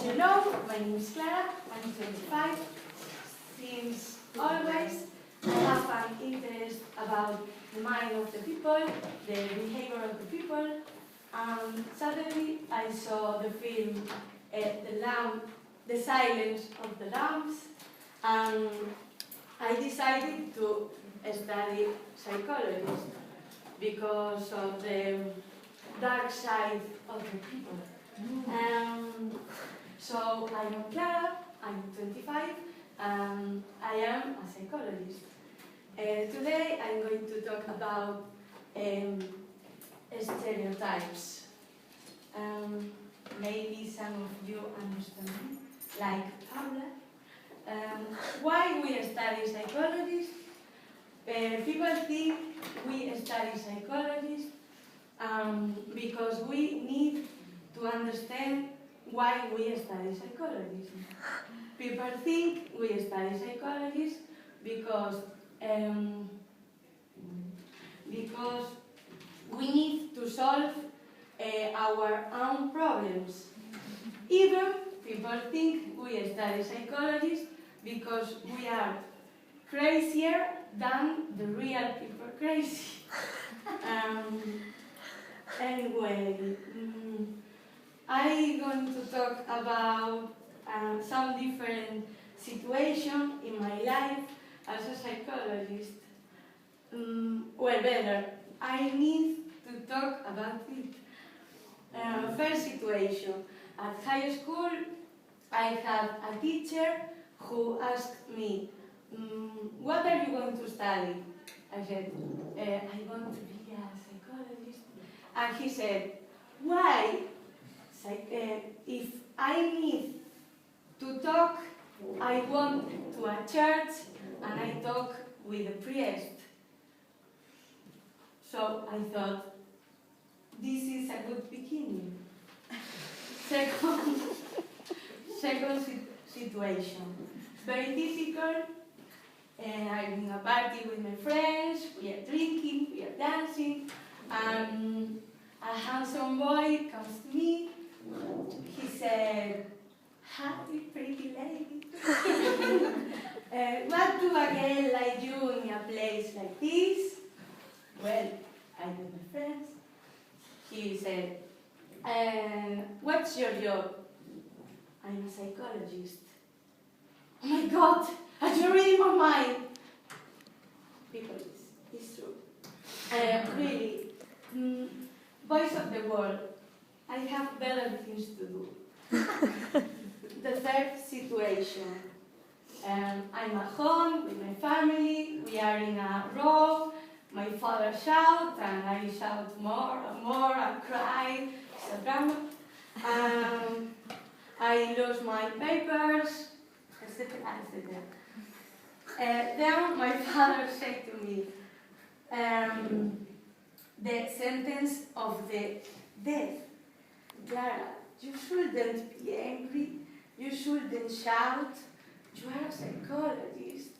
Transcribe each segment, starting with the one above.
As you know, my name is Clara, I'm 25. Since always, I have an interest about the mind of the people, the behavior of the people, and suddenly I saw the film, The Silence of the Lambs, and I decided to study psychology because of the dark side of the people. So I'm Clara, I'm 25, and I am a psychologist. Today I'm going to talk about stereotypes. Maybe some of you understand me, like Paula. Why we study psychology? People think we study psychology because we need to understand why we study psychology. People think we study psychology because we need to solve our own problems. Even people think we study psychology because we are crazier than the real people crazy. Anyway, I'm going to talk about some different situations in my life as a psychologist. Well, better, I need to talk about it. First situation, at high school, I had a teacher who asked me, what are you going to study? I said, I'm going to be a psychologist. And he said, why? If I need to talk, I went to a church and I talk with a priest. So I thought, this is a good beginning. Second situation, very difficult. I'm in a party with my friends, we are drinking, we are dancing, and a handsome boy comes to me. He said, hi, pretty lady. What do a girl like you in a place like this? Well, I'm with my friends. He said, what's your job? I'm a psychologist. Oh my God, are you reading my mind? People, it's true. Really, boys of the world, I have better things to do. The third situation. I'm at home with my family, we are in a row, my father shouts and I shout more and more and cry, it's a drama. I lose my papers, etc. etc. Then my father said to me, the sentence of the death. Clara, you shouldn't be angry, you shouldn't shout, you are a psychologist.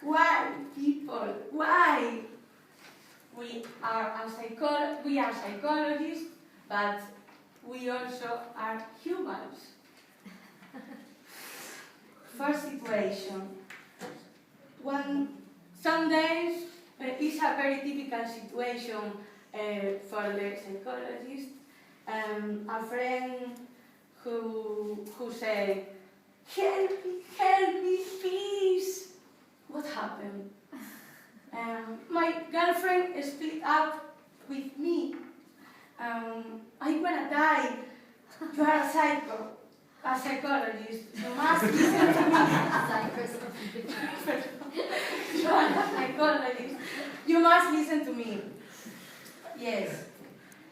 Why, people, why? We are psychologists, but we also are humans. First situation. Some days it's a very typical situation for the psychologist. A friend who said, help me, please. What happened? My girlfriend split up with me. I'm gonna die. You are a psychologist. You must listen to me. You are a psychologist. You must listen to me. Yes,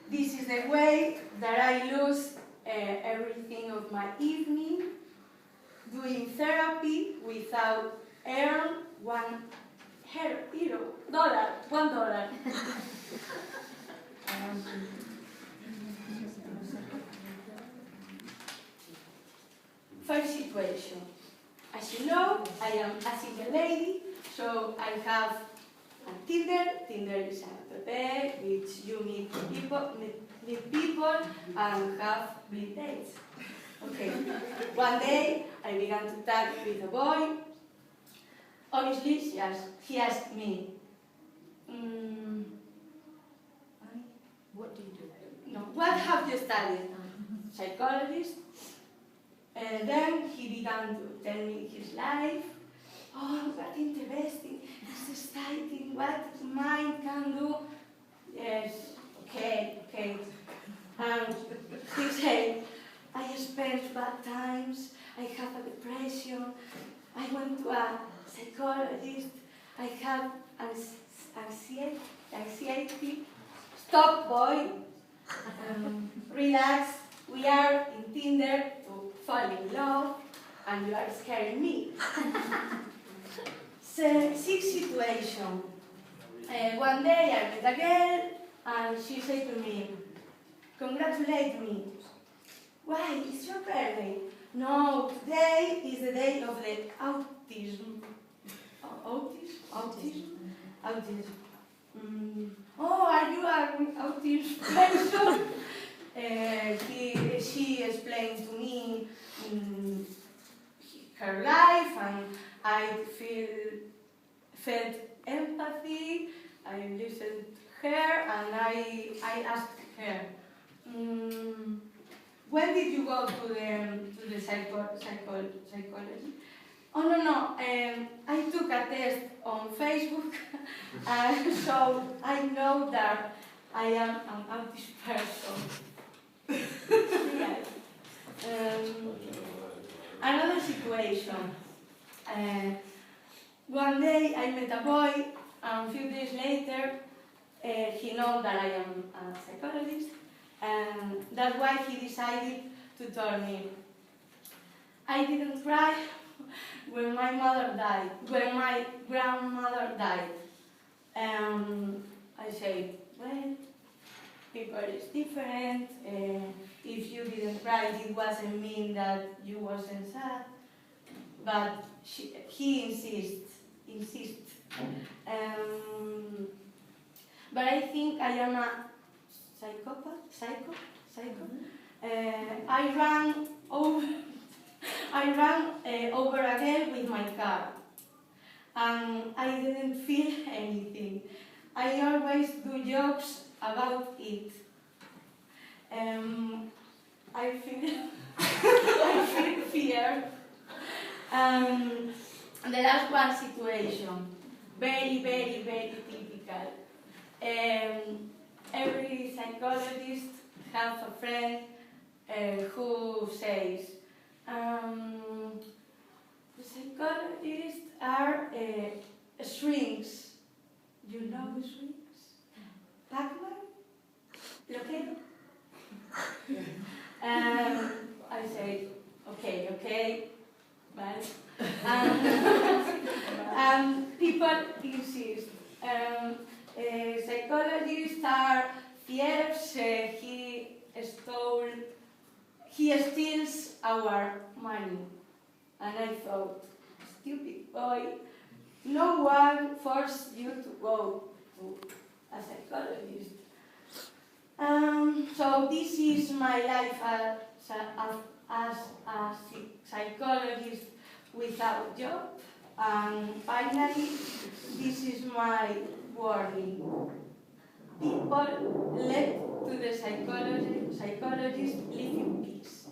this is the way that I lose everything of my evening, doing therapy without earn $1. First situation. As you know, I am a single lady, so I have a Tinder. Tinder is an app which you meet people and have blind dates. Okay. One day, I began to talk with a boy. Obviously, he asked me, What do you do? no, what have you studied? Psychologist. And then he began to tell me his life. Oh, what interesting, it's exciting, what mind can do. Yes, okay. And he said, I spent bad times, I have a depression, I went to a psychologist, I have anxiety. Stop, boy. Relax. We are in Tinder to fall in love, and you are scaring me. So, sixth situation. One day I met a girl, and she said to me, congratulate me. Why? It's your birthday. No, today is the day of the autism. Autism. Oh, are you an autism person? She explained to me her life, and I felt empathy. I listened to her, and I asked her, when did you go to the psychology? Oh, no. I took a test on Facebook, so I know that I am an autistic person. Yes. Another situation. One day I met a boy, and a few days later, he knows that I am a psychologist, and that's why he decided to tell me. I didn't cry when my mother died, when my grandmother died. I said, well, people is different. If you didn't cry, it wasn't mean that you wasn't sad. But he insists. But I think I am a psycho. I ran over a girl with my car, and I didn't feel anything. I always do jokes about it. I feel fear. The last one situation, very typical. Every psychologist has a friend who says, the psychologists are shrinks. You know shrinks? Pac-Man? Loquero? I say, okay, but people insist. Psychologists are fierce. He steals our money. And I thought, stupid boy, no one forced you to go to a psychologist. So this is my life as a psychologist without job. And finally, this is my warning. People led to the psychologist live in peace.